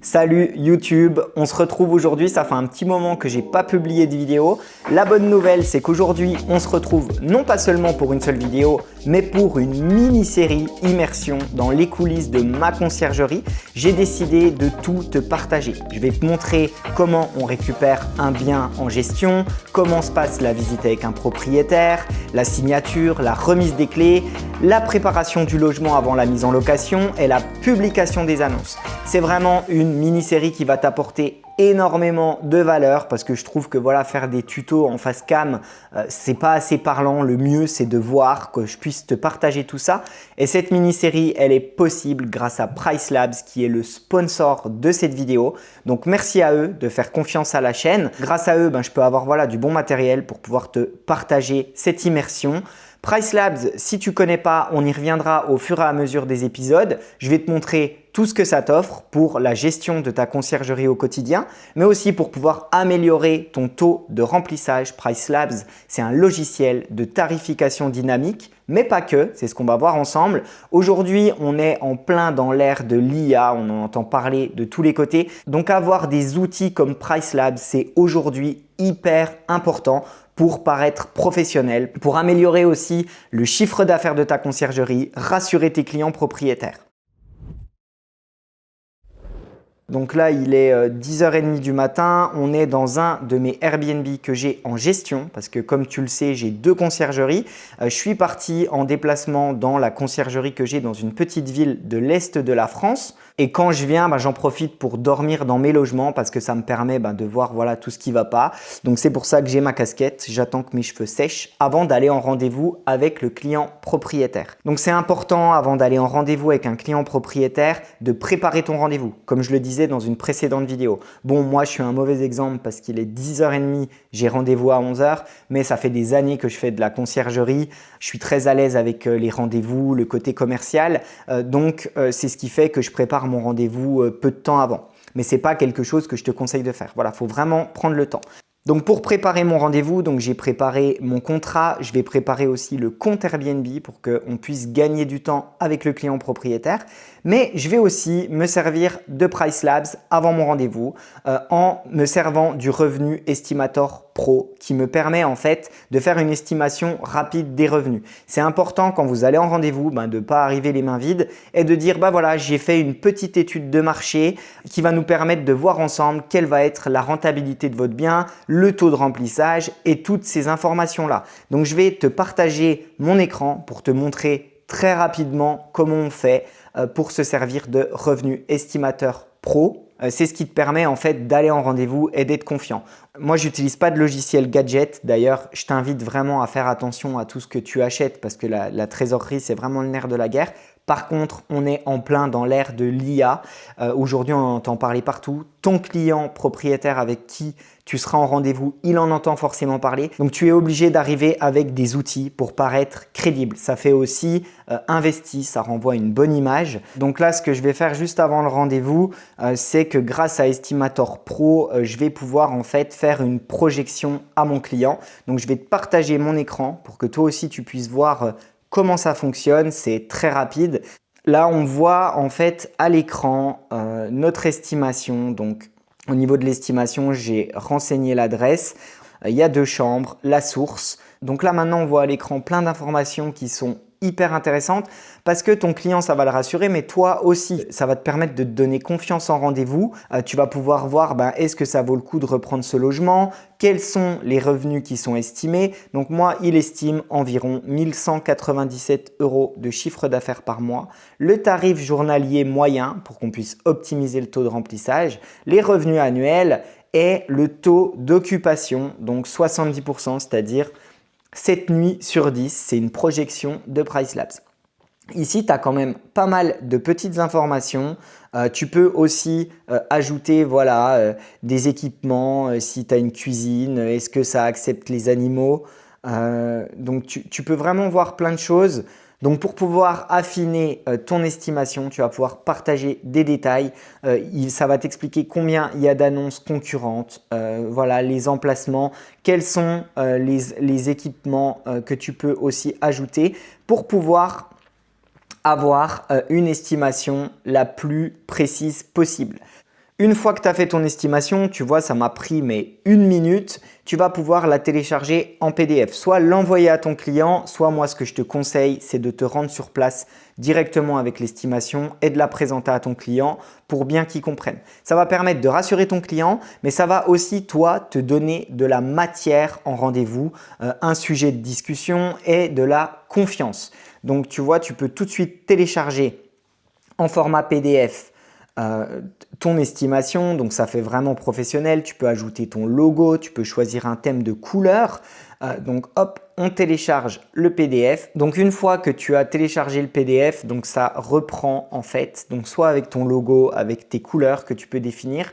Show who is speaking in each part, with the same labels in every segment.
Speaker 1: Salut YouTube, on se retrouve aujourd'hui, ça fait un petit moment que j'ai pas publié de vidéo. La bonne nouvelle, c'est qu'aujourd'hui, on se retrouve non pas seulement pour une seule vidéo, mais pour une mini-série immersion dans les coulisses de ma conciergerie. J'ai décidé de tout te partager. Je vais te montrer comment on récupère un bien en gestion, comment se passe la visite avec un propriétaire, la signature, la remise des clés, la préparation du logement avant la mise en location et la publication des annonces. C'est vraiment une mini-série qui va t'apporter énormément de valeur parce que je trouve que voilà, faire des tutos en face cam, c'est pas assez parlant. Le mieux, c'est de voir que je puisse te partager tout ça. Et cette mini-série, elle est possible grâce à PriceLabs qui est le sponsor de cette vidéo. Donc, merci à eux de faire confiance à la chaîne. Grâce à eux, je peux avoir du bon matériel pour pouvoir te partager cette immersion. PriceLabs, si tu ne connais pas, on y reviendra au fur et à mesure des épisodes. Je vais te montrer tout ce que ça t'offre pour la gestion de ta conciergerie au quotidien, mais aussi pour pouvoir améliorer ton taux de remplissage. PriceLabs, c'est un logiciel de tarification dynamique, mais pas que, c'est ce qu'on va voir ensemble. Aujourd'hui, on est en plein dans l'ère de l'IA, on en entend parler de tous les côtés. Donc, avoir des outils comme PriceLabs, c'est aujourd'hui hyper important pour paraître professionnel, pour améliorer aussi le chiffre d'affaires de ta conciergerie, rassurer tes clients propriétaires. Donc là, il est 10h30 du matin. On est dans un de mes Airbnb que j'ai en gestion parce que comme tu le sais, j'ai deux conciergeries. Je suis parti en déplacement dans la conciergerie que j'ai dans une petite ville de l'Est de la France. Et quand je viens, j'en profite pour dormir dans mes logements parce que ça me permet de voir tout ce qui ne va pas. Donc, c'est pour ça que j'ai ma casquette. J'attends que mes cheveux sèchent avant d'aller en rendez-vous avec le client propriétaire. Donc, c'est important avant d'aller en rendez-vous avec un client propriétaire de préparer ton rendez-vous. Comme je le disais dans une précédente vidéo. Bon, moi, je suis un mauvais exemple parce qu'il est 10h30, j'ai rendez-vous à 11h, mais ça fait des années que je fais de la conciergerie. Je suis très à l'aise avec les rendez-vous, le côté commercial. Donc, c'est ce qui fait que je prépare mon rendez-vous peu de temps avant. Mais ce n'est pas quelque chose que je te conseille de faire. Voilà, il faut vraiment prendre le temps. Donc, pour préparer mon rendez-vous, j'ai préparé mon contrat. Je vais préparer aussi le compte Airbnb pour qu'on puisse gagner du temps avec le client propriétaire. Mais je vais aussi me servir de PriceLabs avant mon rendez-vous en me servant du Revenu Estimator Pro qui me permet en fait de faire une estimation rapide des revenus. C'est important quand vous allez en rendez-vous de ne pas arriver les mains vides et de dire voilà, j'ai fait une petite étude de marché qui va nous permettre de voir ensemble quelle va être la rentabilité de votre bien, le taux de remplissage et toutes ces informations-là. Donc, je vais te partager mon écran pour te montrer très rapidement comment on fait pour se servir de Revenu Estimateur Pro. C'est ce qui te permet en fait d'aller en rendez-vous et d'être confiant. Moi, je n'utilise pas de logiciel gadget. D'ailleurs, je t'invite vraiment à faire attention à tout ce que tu achètes parce que la trésorerie, c'est vraiment le nerf de la guerre. Par contre, on est en plein dans l'ère de l'IA. Aujourd'hui, on entend parler partout. Ton client propriétaire avec qui tu seras en rendez-vous, il en entend forcément parler. Donc, tu es obligé d'arriver avec des outils pour paraître crédible. Ça fait aussi investi, ça renvoie une bonne image. Donc là, ce que je vais faire juste avant le rendez-vous, c'est que grâce à Estimator Pro, je vais pouvoir en fait faire une projection à mon client. Donc, je vais te partager mon écran pour que toi aussi, tu puisses voir comment ça fonctionne. C'est très rapide. Là, on voit en fait à l'écran notre estimation. Donc, au niveau de l'estimation, j'ai renseigné l'adresse. Il y a 2 chambres, la source. Donc là, maintenant, on voit à l'écran plein d'informations qui sont hyper intéressantes parce que ton client, ça va le rassurer, mais toi aussi, ça va te permettre de te donner confiance en rendez-vous. Tu vas pouvoir voir est-ce que ça vaut le coup de reprendre ce logement, quels sont les revenus qui sont estimés. Donc moi, il estime environ 1 197 € de chiffre d'affaires par mois, le tarif journalier moyen pour qu'on puisse optimiser le taux de remplissage, les revenus annuels et le taux d'occupation, donc 70%, c'est-à-dire 7 nuits sur 10, c'est une projection de PriceLabs. Ici, tu as quand même pas mal de petites informations. Tu peux aussi ajouter des équipements si tu as une cuisine, est-ce que ça accepte les animaux. Donc, tu peux vraiment voir plein de choses. Donc, pour pouvoir affiner ton estimation, tu vas pouvoir partager des détails. Ça va t'expliquer combien il y a d'annonces concurrentes, les emplacements, quels sont les équipements que tu peux aussi ajouter pour pouvoir avoir une estimation la plus précise possible. Une fois que tu as fait ton estimation, tu vois, ça m'a pris mais 1 minute, tu vas pouvoir la télécharger en PDF. Soit l'envoyer à ton client, soit moi ce que je te conseille, c'est de te rendre sur place directement avec l'estimation et de la présenter à ton client pour bien qu'il comprenne. Ça va permettre de rassurer ton client, mais ça va aussi toi te donner de la matière en rendez-vous, un sujet de discussion et de la confiance. Donc tu vois, tu peux tout de suite télécharger en format PDF ton estimation, donc ça fait vraiment professionnel. Tu peux ajouter ton logo, tu peux choisir un thème de couleur. Donc hop, on télécharge le PDF. Donc une fois que tu as téléchargé le PDF, donc ça reprend en fait, donc soit avec ton logo, avec tes couleurs que tu peux définir,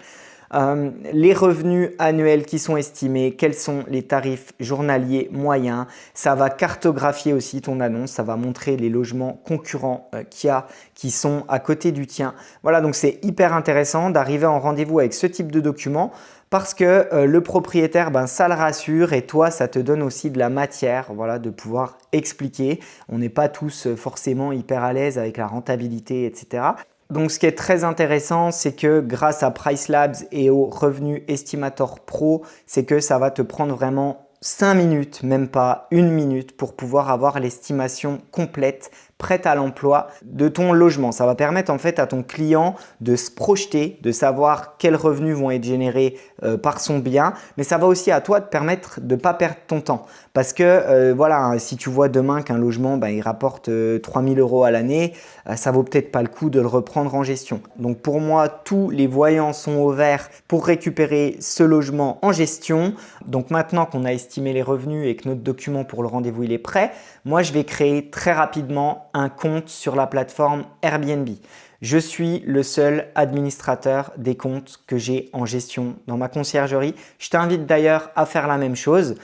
Speaker 1: les revenus annuels qui sont estimés, quels sont les tarifs journaliers moyens. Ça va cartographier aussi ton annonce, ça va montrer les logements concurrents qui sont à côté du tien. Voilà, donc c'est hyper intéressant d'arriver en rendez-vous avec ce type de document parce que le propriétaire, ça le rassure et toi, ça te donne aussi de la matière, voilà, de pouvoir expliquer. On n'est pas tous forcément hyper à l'aise avec la rentabilité, etc. Donc, ce qui est très intéressant, c'est que grâce à Price Labs et au Revenu Estimator Pro, c'est que ça va te prendre vraiment 5 minutes, même pas 1 minute pour pouvoir avoir l'estimation complète, prête à l'emploi de ton logement. Ça va permettre en fait à ton client de se projeter, de savoir quels revenus vont être générés par son bien, mais ça va aussi à toi de permettre de ne pas perdre ton temps. Parce que voilà, si tu vois demain qu'un logement il rapporte 3 000 € à l'année, ça vaut peut-être pas le coup de le reprendre en gestion. Donc pour moi, tous les voyants sont au vert pour récupérer ce logement en gestion. Donc maintenant qu'on a estimé les revenus et que notre document pour le rendez-vous il est prêt, moi je vais créer très rapidement un compte sur la plateforme Airbnb. Je suis le seul administrateur des comptes que j'ai en gestion dans ma conciergerie. Je t'invite d'ailleurs à faire la même chose.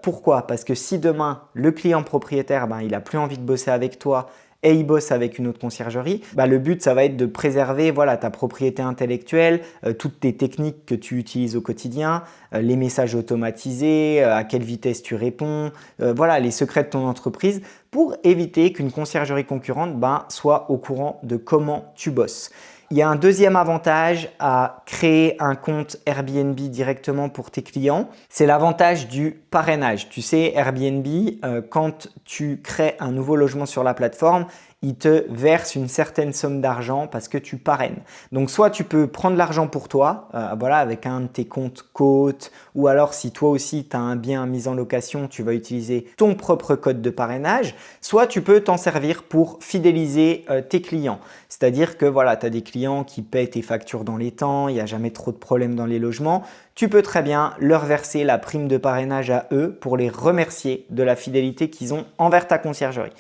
Speaker 1: Pourquoi? Parce que si demain, le client propriétaire, il n'a plus envie de bosser avec toi et il bosse avec une autre conciergerie, le but, ça va être de préserver ta propriété intellectuelle, toutes tes techniques que tu utilises au quotidien, les messages automatisés, à quelle vitesse tu réponds, voilà, les secrets de ton entreprise pour éviter qu'une conciergerie concurrente soit au courant de comment tu bosses. Il y a un deuxième avantage à créer un compte Airbnb directement pour tes clients, c'est l'avantage du parrainage. Tu sais, Airbnb, quand tu crées un nouveau logement sur la plateforme, il te verse une certaine somme d'argent parce que tu parraines. Donc, soit tu peux prendre l'argent pour toi, voilà, avec un de tes comptes Côte, ou alors si toi aussi tu as un bien mis en location, tu vas utiliser ton propre code de parrainage, soit tu peux t'en servir pour fidéliser tes clients. C'est-à-dire que voilà, tu as des clients qui paient tes factures dans les temps, il n'y a jamais trop de problèmes dans les logements. Tu peux très bien leur verser la prime de parrainage à eux pour les remercier de la fidélité qu'ils ont envers ta conciergerie.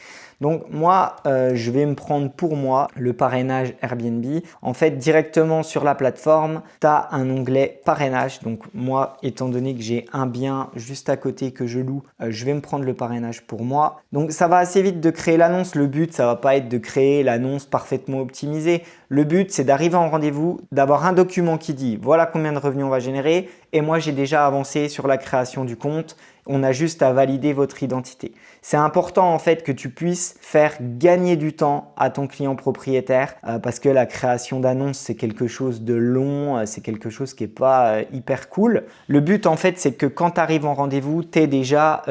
Speaker 1: Donc moi, je vais me prendre pour moi le parrainage Airbnb. En fait, directement sur la plateforme, tu as un onglet parrainage. Donc moi, étant donné que j'ai un bien juste à côté que je loue, je vais me prendre le parrainage pour moi. Donc ça va assez vite de créer l'annonce. Le but, ça va pas être de créer l'annonce parfaitement optimisée. Le but, c'est d'arriver en rendez-vous, d'avoir un document qui dit voilà combien de revenus on va générer et moi, j'ai déjà avancé sur la création du compte. On a juste à valider votre identité. C'est important en fait que tu puisses faire gagner du temps à ton client propriétaire parce que la création d'annonces, c'est quelque chose de long, c'est quelque chose qui n'est pas hyper cool. Le but en fait, c'est que quand tu arrives en rendez-vous, tu aies déjà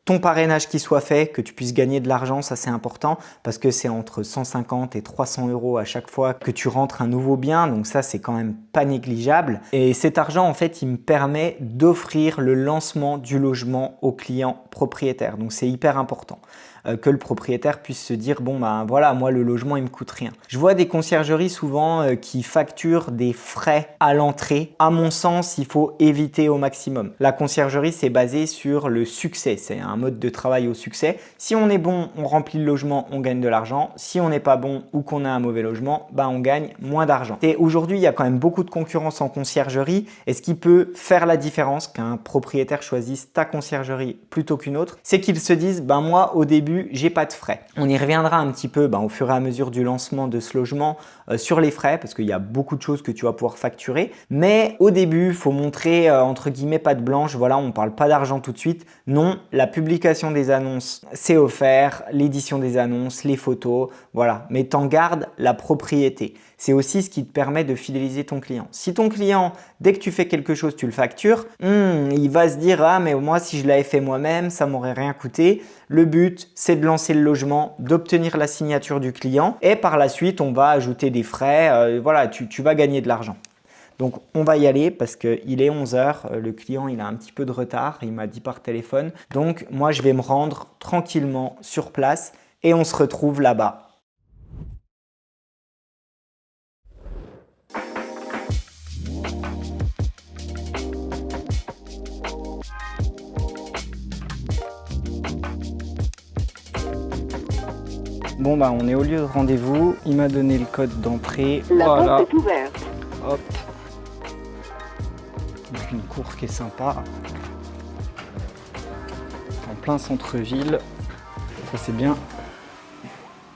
Speaker 1: ton parrainage qui soit fait, que tu puisses gagner de l'argent, ça c'est important parce que c'est entre 150 et 300 € à chaque fois que tu rentres un nouveau bien. Donc ça, c'est quand même pas négligeable. Et cet argent, en fait, il me permet d'offrir le lancement du logement au client propriétaire. Donc c'est hyper important que le propriétaire puisse se dire bon voilà, moi le logement il me coûte rien. Je vois des conciergeries souvent qui facturent des frais à l'entrée. À mon sens, il faut éviter au maximum. La conciergerie, c'est basé sur le succès. C'est un mode de travail au succès. Si on est bon, on remplit le logement, on gagne de l'argent. Si on n'est pas bon ou qu'on a un mauvais logement, on gagne moins d'argent. Et aujourd'hui, il y a quand même beaucoup de concurrence en conciergerie. Et ce qui peut faire la différence qu'un propriétaire choisisse ta conciergerie plutôt qu'une autre, c'est qu'ils se disent moi au début, j'ai pas de frais. On y reviendra un petit peu au fur et à mesure du lancement de ce logement sur les frais parce qu'il y a beaucoup de choses que tu vas pouvoir facturer. Mais au début, il faut montrer entre guillemets patte blanche. Voilà, on ne parle pas d'argent tout de suite. Non, la publication des annonces, c'est offert. L'édition des annonces, les photos, voilà. Mais t'en gardes la propriété. c'est aussi ce qui te permet de fidéliser ton client. Si ton client, dès que tu fais quelque chose, tu le factures, il va se dire « Ah, mais moi, si je l'avais fait moi-même, ça m'aurait rien coûté. » Le but, c'est de lancer le logement, d'obtenir la signature du client et par la suite, on va ajouter des frais. Voilà, tu vas gagner de l'argent. Donc, on va y aller parce qu'il est 11 h. Le client, il a un petit peu de retard. Il m'a dit par téléphone. Donc, moi, je vais me rendre tranquillement sur place et on se retrouve là-bas. Bon bah on est au lieu de rendez-vous, il m'a donné le code d'entrée.
Speaker 2: La
Speaker 1: voilà.
Speaker 2: porte est ouverte.
Speaker 1: Hop. Donc une cour qui est sympa. En plein centre-ville. Ça c'est bien.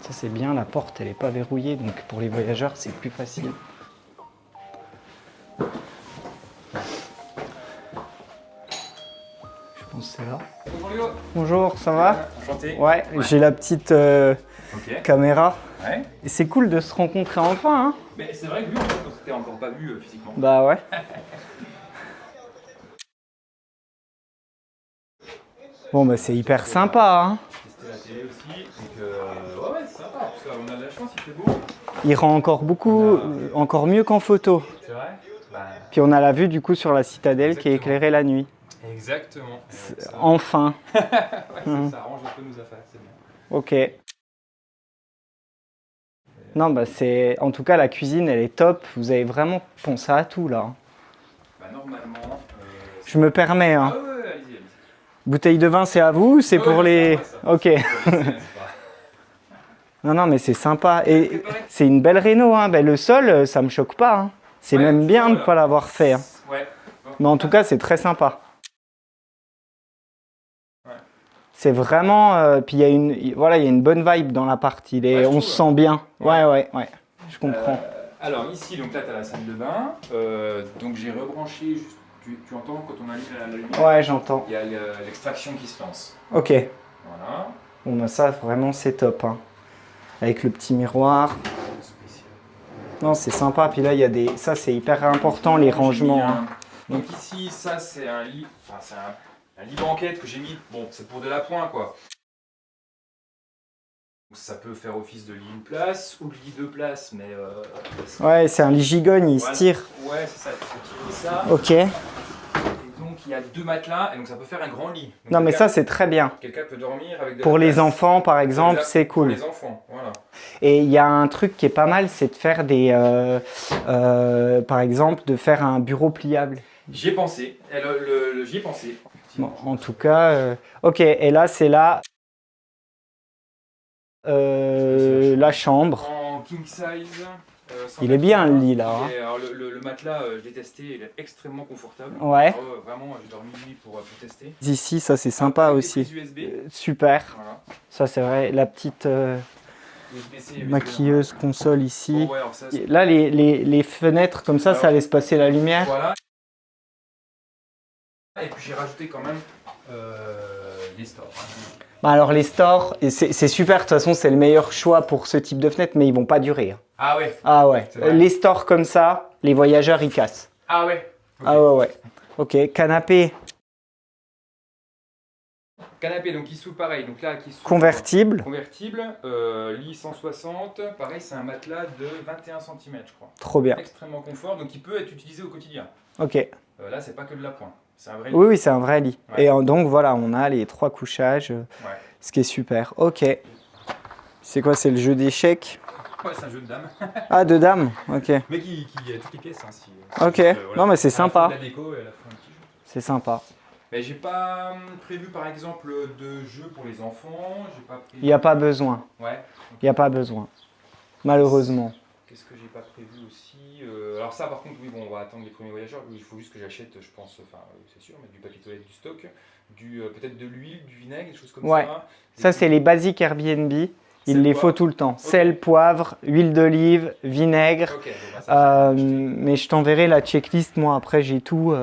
Speaker 1: Ça c'est bien, la porte elle n'est pas verrouillée, donc pour les voyageurs c'est plus facile. Je pense que c'est là.
Speaker 3: Bonjour Léo.
Speaker 1: Bonjour, ça va?
Speaker 3: Enchanté.
Speaker 1: Ouais, j'ai la petite caméra.
Speaker 3: Ouais.
Speaker 1: Et c'est cool de se rencontrer enfin, hein?
Speaker 3: Mais c'est vrai que lui, on s'était encore pas vu physiquement.
Speaker 1: Bah ouais. Bon bah c'est hyper sympa, hein?
Speaker 3: Tester la télé aussi, donc ouais c'est sympa, parce qu'on a de la chance, il fait beau.
Speaker 1: Il rend encore encore mieux qu'en photo.
Speaker 3: C'est vrai? Bah...
Speaker 1: Puis on a la vue du coup sur la citadelle qui est éclairée la nuit.
Speaker 3: Exactement.
Speaker 1: Enfin.
Speaker 3: Ouais, ça arrange un peu nos affaires, c'est bien.
Speaker 1: Ok. Non bah c'est... En tout cas la cuisine elle est top, vous avez vraiment pensé à tout là.
Speaker 3: Bah normalement...
Speaker 1: Je me permets, hein.
Speaker 3: Ah ouais, allez-y.
Speaker 1: Bouteille de vin c'est à vous ou c'est pour les... Ok. Non mais c'est sympa. Et c'est une belle réno, hein. Ben, le sol ça me choque pas, hein. C'est même bien de ne pas l'avoir fait. Hein.
Speaker 3: Ouais.
Speaker 1: Mais en tout cas c'est très sympa. C'est vraiment, puis il y a une bonne vibe dans l'appart. On se sent bien. Ouais. Je comprends.
Speaker 3: Alors ici, donc là, tu as la salle de bain. Donc j'ai rebranché. Tu entends quand on allume la lumière?
Speaker 1: Ouais, j'entends.
Speaker 3: Il y a l'extraction qui se lance.
Speaker 1: Ok.
Speaker 3: Voilà.
Speaker 1: Bon bah ça vraiment c'est top. Hein. Avec le petit miroir. Non c'est sympa. Puis là il y a des, ça c'est hyper important les rangements. Hein.
Speaker 3: Donc ici, ça c'est un lit. Enfin c'est un lit banquette que j'ai mis, bon c'est pour de l'appoint quoi. Ça peut faire office de lit une place ou de lit deux places, mais...
Speaker 1: ouais, c'est un lit gigogne, il se tire.
Speaker 3: Ouais, c'est ça, il faut tirer ça.
Speaker 1: Ok.
Speaker 3: Et donc il y a deux matelas, et donc ça peut faire un grand lit. Donc,
Speaker 1: non mais ça c'est très bien.
Speaker 3: Quelqu'un peut dormir avec de
Speaker 1: pour les enfants par exemple, c'est cool.
Speaker 3: Pour les enfants, voilà.
Speaker 1: Et il y a un truc qui est pas mal, c'est de faire des... par exemple, de faire un bureau pliable.
Speaker 3: J'y ai pensé, j'y ai pensé.
Speaker 1: Bon, en tout cas, ok, et là c'est la chambre.
Speaker 3: En king size.
Speaker 1: Il est bien le lit là. Hein.
Speaker 3: Alors, le matelas, je l'ai testé, il est extrêmement confortable.
Speaker 1: Ouais.
Speaker 3: Vraiment, j'ai dormi une nuit pour tester.
Speaker 1: Ici, ça c'est sympa aussi. Super. Voilà. Ça c'est vrai, la petite maquilleuse console ici.
Speaker 3: Bon, ouais, alors ça,
Speaker 1: là, les fenêtres comme ça, alors, ça laisse passer la lumière.
Speaker 3: Voilà. Et puis j'ai rajouté quand même les stores.
Speaker 1: Bah alors les stores, c'est super, de toute façon c'est le meilleur choix pour ce type de fenêtre, mais ils vont pas durer.
Speaker 3: Ah ouais.
Speaker 1: Ah ouais. Les stores comme ça, les voyageurs ils cassent.
Speaker 3: Ah ouais. Okay.
Speaker 1: Ah ouais. Ok, canapé.
Speaker 3: Canapé, donc qui s'ouvre pareil. Donc là, qui s'ouvre.
Speaker 1: Convertible.
Speaker 3: Convertible. Lit 160. Pareil, c'est un matelas de 21 cm, je crois.
Speaker 1: Trop bien.
Speaker 3: Extrêmement confort, donc il peut être utilisé au quotidien.
Speaker 1: Ok.
Speaker 3: Là, c'est pas que de l'appoint. C'est un vrai lit.
Speaker 1: Oui, c'est un vrai lit.
Speaker 3: Ouais.
Speaker 1: Et donc voilà, on a les 3 couchages, ce qui est super. Ok. C'est quoi, c'est le jeu d'échecs?
Speaker 3: Ouais, c'est un jeu de dames.
Speaker 1: Ah, de dames. Ok.
Speaker 3: Mais qui a toutes les pièces. Hein, si,
Speaker 1: ok.
Speaker 3: voilà.
Speaker 1: Non, mais c'est sympa.
Speaker 3: La déco et à la fin un petit jeu.
Speaker 1: C'est sympa.
Speaker 3: Mais j'ai pas prévu par exemple de jeux pour les enfants.
Speaker 1: Il n'y a pas besoin.
Speaker 3: Ouais.
Speaker 1: Il n'y a pas besoin. Malheureusement.
Speaker 3: Qu'est-ce que j'ai pas prévu aussi? Alors ça par contre, oui, bon, on va attendre les premiers voyageurs. Il faut juste que j'achète, je pense, enfin c'est sûr, mais du papier toilette, du stock, peut-être de l'huile, du vinaigre, des choses comme ça.
Speaker 1: Ça c'est les basiques Airbnb. Il les faut tout le temps. Sel, poivre, huile d'olive, vinaigre.
Speaker 3: Okay, bon, bah,
Speaker 1: mais je t'enverrai la checklist. Moi après j'ai tout.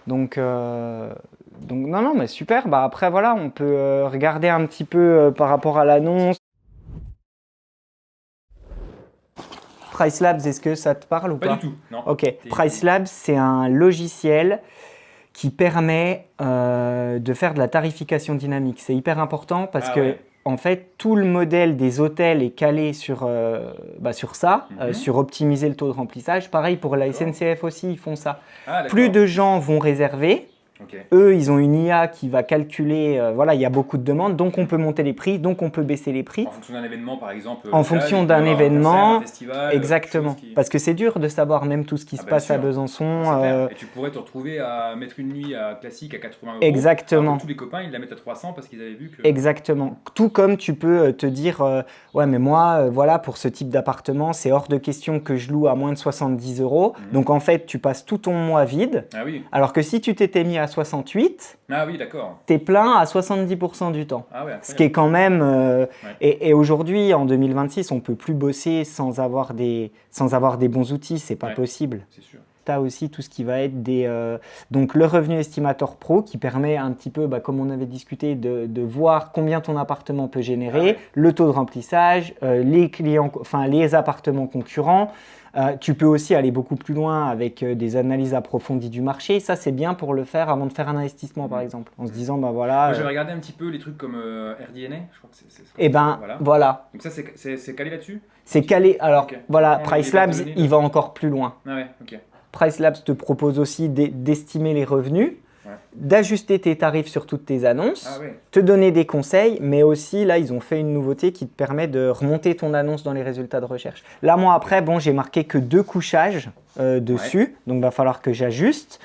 Speaker 1: Donc non mais super. Bah après voilà, on peut regarder un petit peu par rapport à l'annonce. PriceLabs, est-ce que ça te parle ou pas?
Speaker 3: Pas du tout, non.
Speaker 1: Ok, PriceLabs, c'est un logiciel qui permet de faire de la tarification dynamique. C'est hyper important parce que en fait, tout le modèle des hôtels est calé sur ça, sur optimiser le taux de remplissage. Pareil pour la SNCF aussi, ils font ça. Plus de gens vont réserver. Eux, ils ont une IA qui va calculer, voilà, il y a beaucoup de demandes, donc on peut monter les prix, donc on peut baisser les prix.
Speaker 3: En fonction d'un événement, par exemple.
Speaker 1: En fonction d'un événement,
Speaker 3: un festival,
Speaker 1: exactement. Parce que c'est dur de savoir même tout ce qui se passe à Besançon.
Speaker 3: Et tu pourrais te retrouver à mettre une nuit classique à 80 €.
Speaker 1: Exactement.
Speaker 3: Tous les copains, ils la mettent à 300 parce qu'ils avaient vu que…
Speaker 1: Exactement. Tout comme tu peux te dire, ouais, mais moi, voilà, pour ce type d'appartement, c'est hors de question que je loue à moins de 70 €. Donc en fait, tu passes tout ton mois vide.
Speaker 3: Ah oui.
Speaker 1: Alors que si tu t'étais mis à 68, t'es plein à 70% du temps. Ce qui est quand même… Et aujourd'hui, en 2026, on ne peut plus bosser sans avoir des bons outils. C'est pas possible.
Speaker 3: C'est sûr.
Speaker 1: Tu as aussi tout ce qui va être donc le revenu estimateur pro qui permet un petit peu, comme on avait discuté, de voir combien ton appartement peut générer, le taux de remplissage, les appartements concurrents. Tu peux aussi aller beaucoup plus loin avec des analyses approfondies du marché. Ça, c'est bien pour le faire avant de faire un investissement, par exemple. En se disant, voilà…
Speaker 3: Moi, j'ai regardé un petit peu les trucs comme RDNA, je crois que c'est
Speaker 1: Eh ben, voilà.
Speaker 3: Donc ça, c'est calé là-dessus?
Speaker 1: C'est calé. Alors, voilà, PriceLabs, il va encore plus loin. PriceLabs te propose aussi d'estimer les revenus, d'ajuster tes tarifs sur toutes tes annonces, te donner des conseils, mais aussi là ils ont fait une nouveauté qui te permet de remonter ton annonce dans les résultats de recherche. Là moi après, j'ai marqué que 2 couchages dessus, donc il va falloir que j'ajuste.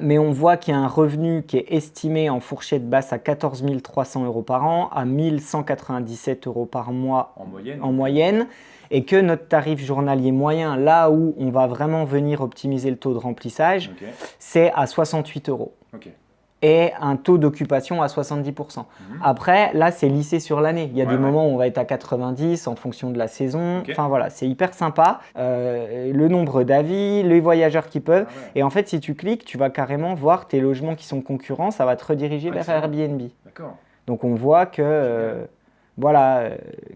Speaker 1: Mais on voit qu'il y a un revenu qui est estimé en fourchette basse à 14 300 € par an, à 1 197 € par mois en moyenne. Et que notre tarif journalier moyen, là où on va vraiment venir optimiser le taux de remplissage, c'est à 68 €. Et un taux d'occupation à 70%. Après, là, c'est lissé sur l'année. Il y a des moments où on va être à 90 en fonction de la saison. Enfin voilà, c'est hyper sympa. Le nombre d'avis, les voyageurs qui peuvent. Et en fait, si tu cliques, tu vas carrément voir tes logements qui sont concurrents. Ça va te rediriger vers Airbnb. Donc on voit que… voilà,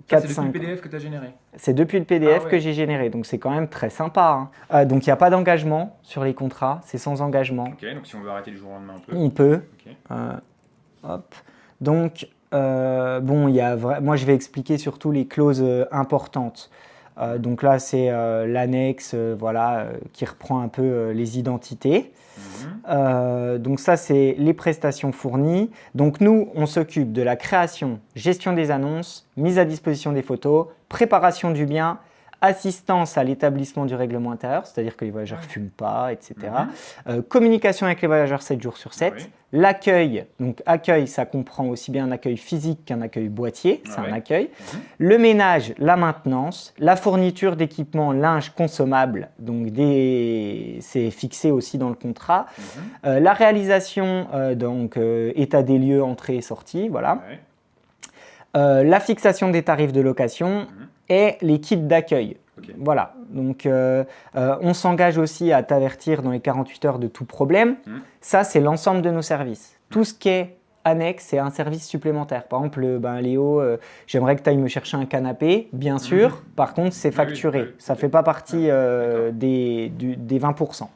Speaker 1: 4,
Speaker 3: c'est depuis le PDF que tu as généré?
Speaker 1: C'est depuis le PDF que j'ai généré, donc c'est quand même très sympa. Donc il n'y a pas d'engagement sur les contrats, c'est sans engagement.
Speaker 3: Donc si on veut arrêter du jour au lendemain,
Speaker 1: on peut. Hop. Donc, moi je vais expliquer surtout les clauses importantes. Donc là, c'est l'annexe qui reprend un peu les identités. Donc ça, c'est les prestations fournies. Donc nous, on s'occupe de la création, gestion des annonces, mise à disposition des photos, préparation du bien, assistance à l'établissement du règlement intérieur, c'est-à-dire que les voyageurs ne fument pas, etc. Communication avec les voyageurs 7 jours sur 7. L'accueil, donc accueil, ça comprend aussi bien un accueil physique qu'un accueil boîtier, c'est un accueil. Le ménage, la maintenance, la fourniture d'équipements linge consommable, donc c'est fixé aussi dans le contrat. La réalisation, état des lieux, entrée et sortie, voilà. La fixation des tarifs de location et les kits d'accueil. Voilà, donc on s'engage aussi à t'avertir dans les 48 heures de tout problème. Ça, c'est l'ensemble de nos services. Tout ce qui est annexe, c'est un service supplémentaire. Par exemple, Léo, j'aimerais que tu ailles me chercher un canapé, bien sûr. Par contre, c'est facturé. Ça ne fait pas partie des 20%.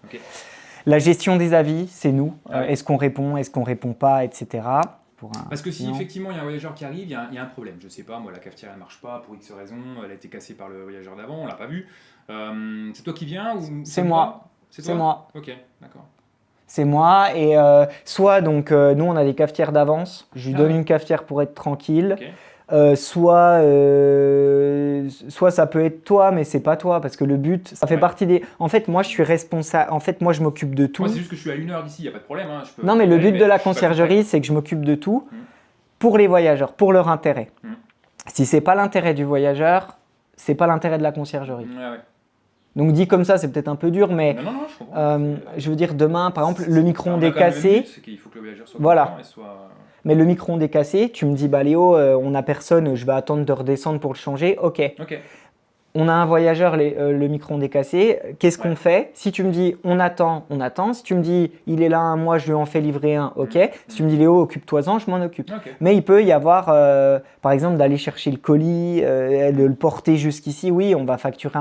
Speaker 1: La gestion des avis, c'est nous. Est-ce qu'on répond pas, etc.
Speaker 3: Parce que si effectivement il y a un voyageur qui arrive, il y a un problème. Je sais pas, moi la cafetière elle marche pas pour X raison, elle a été cassée par le voyageur d'avant, on l'a pas vu. C'est toi qui viens ou
Speaker 1: c'est moi? C'est moi.
Speaker 3: Ok, d'accord.
Speaker 1: C'est moi et soit donc nous on a des cafetières d'avance, je lui donne une cafetière pour être tranquille. Soit ça peut être toi, mais c'est pas toi parce que le but, ça fait partie des. En fait, moi je suis responsable. En fait, moi je m'occupe de tout.
Speaker 3: Moi, c'est juste que je suis à 1 heure d'ici, il n'y a pas de problème.
Speaker 1: Non, mais le but de la conciergerie, c'est que je m'occupe de tout pour les voyageurs, pour leur intérêt. Si c'est pas l'intérêt du voyageur, c'est pas l'intérêt de la conciergerie. Donc dit comme ça, c'est peut-être un peu dur, mais
Speaker 3: non, je comprends.
Speaker 1: je veux dire demain, par exemple, le micro-ondes est cassé.
Speaker 3: C'est qu'il faut que le voyageur soit
Speaker 1: voilà.
Speaker 3: Et soit…
Speaker 1: Mais le micro-ondes est cassé, tu me dis, Léo, on n'a personne, je vais attendre de redescendre pour le changer. Ok. On a un voyageur, le micro-ondes est cassé. Qu'est-ce qu'on fait? Si tu me dis, on attend, on attend. Si tu me dis, il est là un mois, je lui en fais livrer un, ok. Si tu me dis, Léo, occupe-toi-en, je m'en occupe. Mais il peut y avoir, par exemple, d'aller chercher le colis, de le porter jusqu'ici. Oui, on va facturer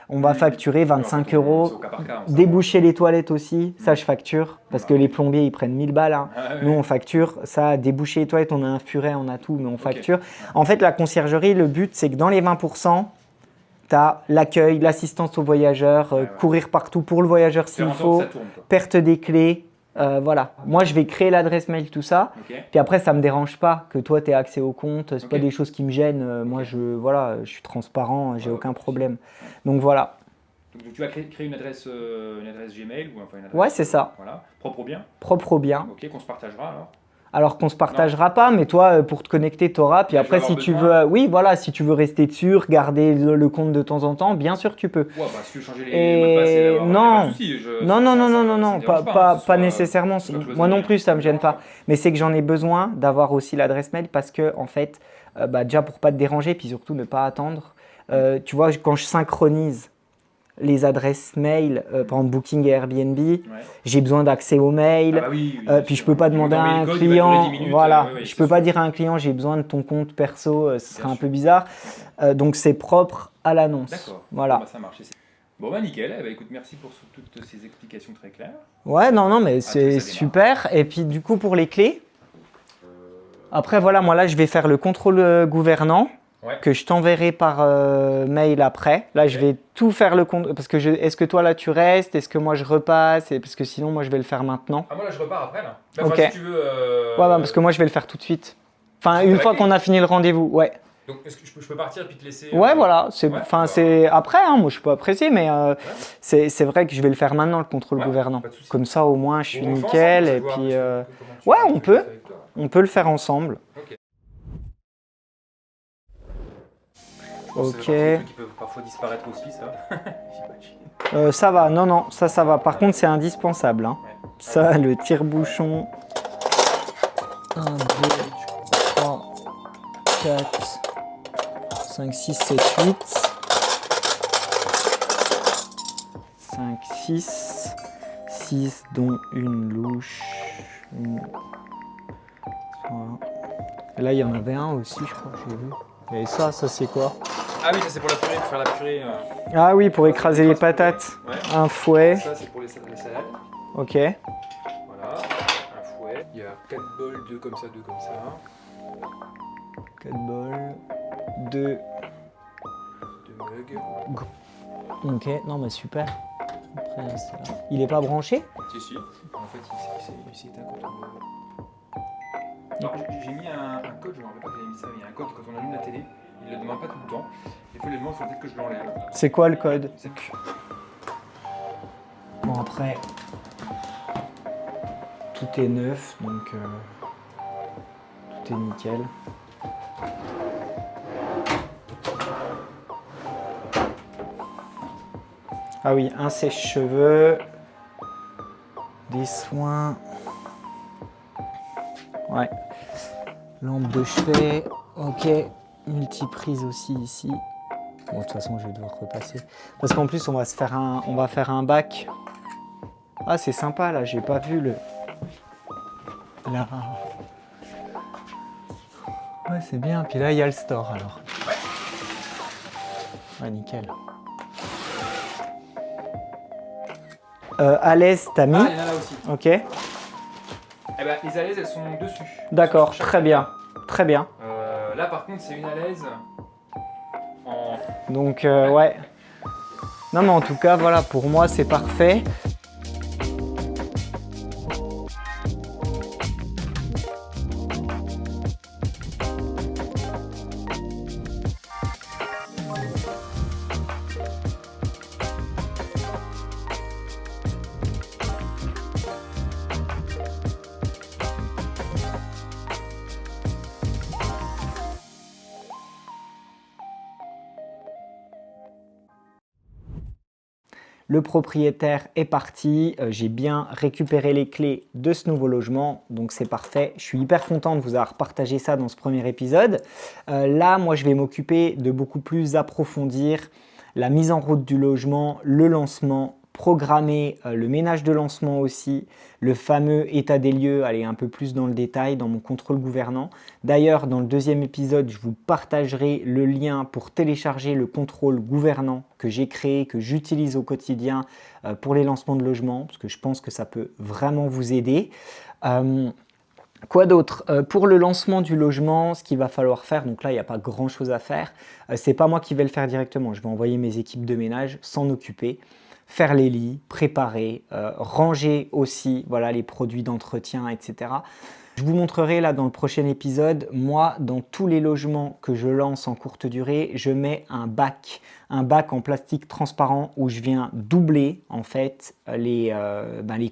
Speaker 1: on va facturer 25
Speaker 3: C'est
Speaker 1: €.
Speaker 3: au cas par cas, on
Speaker 1: Déboucher les toilettes aussi, ça je facture, parce que
Speaker 3: Ouais.
Speaker 1: les plombiers ils prennent 1000 balles. Hein.
Speaker 3: Ah, ouais.
Speaker 1: Nous on facture, ça, déboucher les toilettes, on a un furet, on a tout, mais on
Speaker 3: Ok.
Speaker 1: facture. En fait, la conciergerie, le but c'est que dans les 20%, tu as l'accueil, l'assistance aux voyageurs,
Speaker 3: Ouais, ouais.
Speaker 1: courir partout pour le voyageur
Speaker 3: Faire
Speaker 1: s'il
Speaker 3: en sorte
Speaker 1: faut,
Speaker 3: que ça tourne, quoi.
Speaker 1: perte des clés. Voilà. Moi je vais créer l'adresse mail, tout ça.
Speaker 3: Ok.
Speaker 1: Puis après, ça me dérange pas que toi, tu aies accès au compte. C'est
Speaker 3: Ok.
Speaker 1: pas des choses qui me gênent. Moi,
Speaker 3: Ok.
Speaker 1: je suis transparent, j'ai
Speaker 3: Ouais,
Speaker 1: aucun
Speaker 3: ouais,
Speaker 1: problème. Donc voilà.
Speaker 3: Donc tu vas créer une adresse Gmail ou enfin une adresse,
Speaker 1: Ouais, c'est ça.
Speaker 3: Voilà, propre au bien.
Speaker 1: Propre au bien.
Speaker 3: Ok, qu'on se partagera alors.
Speaker 1: Alors qu'on se partagera pas, mais toi, pour te connecter, tu auras. Puis
Speaker 3: Mais
Speaker 1: après,
Speaker 3: je vais
Speaker 1: si
Speaker 3: avoir
Speaker 1: tu
Speaker 3: besoin.
Speaker 1: veux, oui, voilà, si tu veux rester dessus, regarder le compte de temps en temps, bien sûr, tu peux.
Speaker 3: Ouais, bah si tu veux changer les
Speaker 1: Et
Speaker 3: mots de passe et l'avoir, y a
Speaker 1: non.
Speaker 3: pas de souci.
Speaker 1: Non, non, non, non, non,
Speaker 3: ça
Speaker 1: non,
Speaker 3: me dérange
Speaker 1: pas,
Speaker 3: hein,
Speaker 1: pas,
Speaker 3: que ce
Speaker 1: pas
Speaker 3: soit-
Speaker 1: nécessairement.
Speaker 3: que ce soit
Speaker 1: Moi non
Speaker 3: cloisonné,
Speaker 1: plus, ça me
Speaker 3: dérange
Speaker 1: gêne pas. Mais c'est que j'en ai besoin d'avoir aussi l'adresse mail parce que, en fait, déjà pour pas te déranger, puis surtout ne pas attendre. Tu vois, quand je synchronise les adresses mail, par exemple Booking et Airbnb,
Speaker 3: Ouais.
Speaker 1: j'ai besoin d'accès aux mails.
Speaker 3: Ah bah oui, oui, bien
Speaker 1: Puis je
Speaker 3: sûr.
Speaker 1: peux pas
Speaker 3: Ils vont
Speaker 1: demander à
Speaker 3: t'envoyer
Speaker 1: un
Speaker 3: le code, il va durer
Speaker 1: client,
Speaker 3: 10 minutes,
Speaker 1: voilà,
Speaker 3: ouais,
Speaker 1: je
Speaker 3: c'est
Speaker 1: peux pas
Speaker 3: sûr.
Speaker 1: dire à un client j'ai besoin de ton compte perso, ce serait
Speaker 3: Bien
Speaker 1: un
Speaker 3: sûr.
Speaker 1: peu bizarre. Donc c'est propre à l'annonce.
Speaker 3: D'accord.
Speaker 1: Voilà.
Speaker 3: Bon, bah, ça marche. Bon bah nickel. Eh bah, écoute, merci pour toutes ces explications très claires.
Speaker 1: Ouais, non, non, mais
Speaker 3: ça
Speaker 1: c'est
Speaker 3: démarre.
Speaker 1: super. Et puis du coup pour les clés, après voilà, moi là je vais faire le contrôle gouvernant.
Speaker 3: Ouais.
Speaker 1: Que je t'enverrai par mail après. Là, je
Speaker 3: Ok.
Speaker 1: vais tout faire le compte. Parce que est-ce que toi là tu restes? Est-ce que moi je repasse? Parce que sinon, moi je vais le faire maintenant.
Speaker 3: Ah moi là je repars après là.
Speaker 1: Ok.
Speaker 3: Enfin, si tu veux.
Speaker 1: Ouais, bah, parce que moi je vais le faire tout de suite. Enfin,
Speaker 3: C'est
Speaker 1: une
Speaker 3: avec
Speaker 1: fois
Speaker 3: lui.
Speaker 1: qu'on a fini le rendez-vous. Ouais.
Speaker 3: Donc est-ce que je peux partir et puis te laisser.
Speaker 1: Ouais, voilà.
Speaker 3: Ouais, bah.
Speaker 1: C'est après. Hein, moi, je suis pas pressé, mais c'est vrai que je vais le faire maintenant le contrôle
Speaker 3: Ouais,
Speaker 1: gouvernant.
Speaker 3: pas de souci.
Speaker 1: Comme ça, au moins, je suis
Speaker 3: Bon, on le fait
Speaker 1: nickel.
Speaker 3: ensemble,
Speaker 1: Et
Speaker 3: je vois
Speaker 1: puis,
Speaker 3: un peu comment tu
Speaker 1: ouais,
Speaker 3: vas
Speaker 1: on peut.
Speaker 3: avec toi.
Speaker 1: on peut le faire ensemble.
Speaker 3: Ok.
Speaker 1: Ok.
Speaker 3: C'est des trucs qui peuvent parfois disparaître aussi, ça. J'imagine.
Speaker 1: Ça va. Non, non, ça va. Par contre, c'est indispensable. Hein.
Speaker 3: Ouais.
Speaker 1: Ça, le tire-bouchon. 1, 2, 3, 4, 5, 6, 7, 8. 5, 6. 6, dont une louche. Voilà. Et là, il y en avait un aussi, je crois que j'ai vu. Et ça c'est quoi?
Speaker 3: Ah oui, ça c'est pour la purée, pour faire la purée.
Speaker 1: Ah oui, pour écraser les patates.
Speaker 3: Ouais.
Speaker 1: Un fouet.
Speaker 3: Ça c'est pour les salades.
Speaker 1: Ok.
Speaker 3: Voilà, un fouet. Il y a 4 bols, 2 comme ça, 2 comme ça.
Speaker 1: 4 bols. 2.
Speaker 3: 2 mugs.
Speaker 1: Ok, non mais super. Après, c'est là. Il est pas branché?
Speaker 3: Si, si. En fait, il s'est éteint quand on. Alors, j'ai mis un code, je ne me rappelle pas que j'avais mis ça, mais il y a un code quand on allume la télé. Il ne le demande pas tout le temps. Des fois, il le demande, il faut peut-être que je l'enlève.
Speaker 1: C'est quoi le code?
Speaker 3: C'est-
Speaker 1: Bon après, tout est neuf, donc tout est nickel. Ah oui, un sèche-cheveux, des soins, ouais, lampe de chevet, ok, multiprise aussi ici. Bon, de toute façon, je vais devoir repasser. Parce qu'en plus, on va faire un bac. Ah, c'est sympa, là, j'ai pas vu le... Là. Ouais, c'est bien. Puis là, il y a le store, alors. Ouais, nickel. À l'aise, t'as mis?
Speaker 3: Ah, il y en a là aussi.
Speaker 1: Ok.
Speaker 3: Eh ben, les à l'aise, elles sont dessus.
Speaker 1: D'accord,
Speaker 3: Sur chaque
Speaker 1: très bien. Très bien.
Speaker 3: Là, par contre, c'est une à l'aise en.
Speaker 1: Donc, ouais. Non, mais en tout cas, voilà, pour moi, c'est parfait. Le propriétaire est parti, j'ai bien récupéré les clés de ce nouveau logement, donc c'est parfait. Je suis hyper content de vous avoir partagé ça dans ce premier épisode. Là, moi, je vais m'occuper de beaucoup plus approfondir la mise en route du logement, le lancement, programmer le ménage de lancement aussi, le fameux état des lieux, aller un peu plus dans le détail dans mon contrôle gouvernant. D'ailleurs, dans le deuxième épisode, je vous partagerai le lien pour télécharger le contrôle gouvernant que j'ai créé, que j'utilise au quotidien pour les lancements de logements, parce que je pense que ça peut vraiment vous aider. Quoi d'autre? Pour le lancement du logement, ce qu'il va falloir faire, donc là il n'y a pas grand chose à faire, c'est pas moi qui vais le faire directement, je vais envoyer mes équipes de ménage s'en occuper, faire les lits, préparer, ranger aussi voilà, les produits d'entretien, etc. Je vous montrerai là dans le prochain épisode, moi dans tous les logements que je lance en courte durée, je mets un bac en plastique transparent où je viens doubler en fait les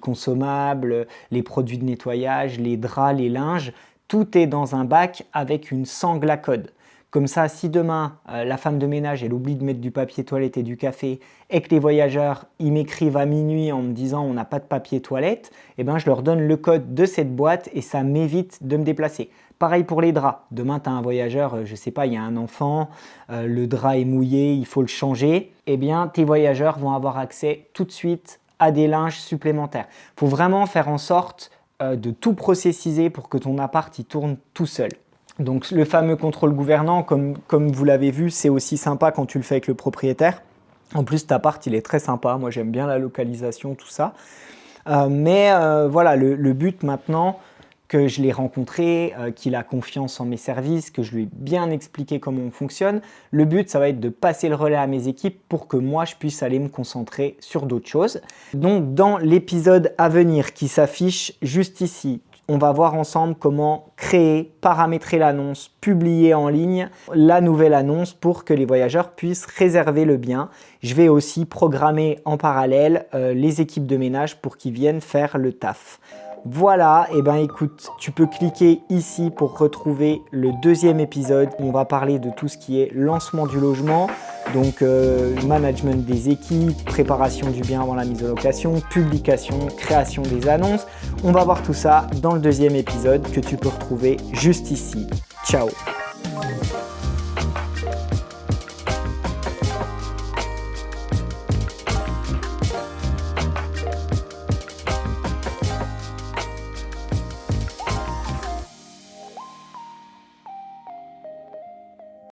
Speaker 1: consommables, les produits de nettoyage, les draps, les linges. Tout est dans un bac avec une sangle à code. Comme ça, si demain, la femme de ménage, elle oublie de mettre du papier toilette et du café et que les voyageurs, ils m'écrivent à minuit en me disant on n'a pas de papier toilette, eh ben, je leur donne le code de cette boîte et ça m'évite de me déplacer. Pareil pour les draps. Demain, tu as un voyageur, je ne sais pas, il y a un enfant, le drap est mouillé, il faut le changer. Eh bien, tes voyageurs vont avoir accès tout de suite à des linges supplémentaires. Il faut vraiment faire en sorte de tout processiser pour que ton appart il tourne tout seul. Donc le fameux contrôle gouvernant, comme vous l'avez vu, c'est aussi sympa quand tu le fais avec le propriétaire. En plus, cet appart, il est très sympa. Moi, j'aime bien la localisation, tout ça. Voilà, le but maintenant que je l'ai rencontré, qu'il a confiance en mes services, que je lui ai bien expliqué comment on fonctionne, le but, ça va être de passer le relais à mes équipes pour que moi, je puisse aller me concentrer sur d'autres choses. Donc, dans l'épisode à venir qui s'affiche juste ici, on va voir ensemble comment créer, paramétrer l'annonce, publier en ligne la nouvelle annonce pour que les voyageurs puissent réserver le bien. Je vais aussi programmer en parallèle les équipes de ménage pour qu'ils viennent faire le taf. Voilà, et ben écoute, tu peux cliquer ici pour retrouver le deuxième épisode. On va parler de tout ce qui est lancement du logement, donc management des équipes, préparation du bien avant la mise en location, publication, création des annonces. On va voir tout ça dans le deuxième épisode que tu peux retrouver juste ici. Ciao!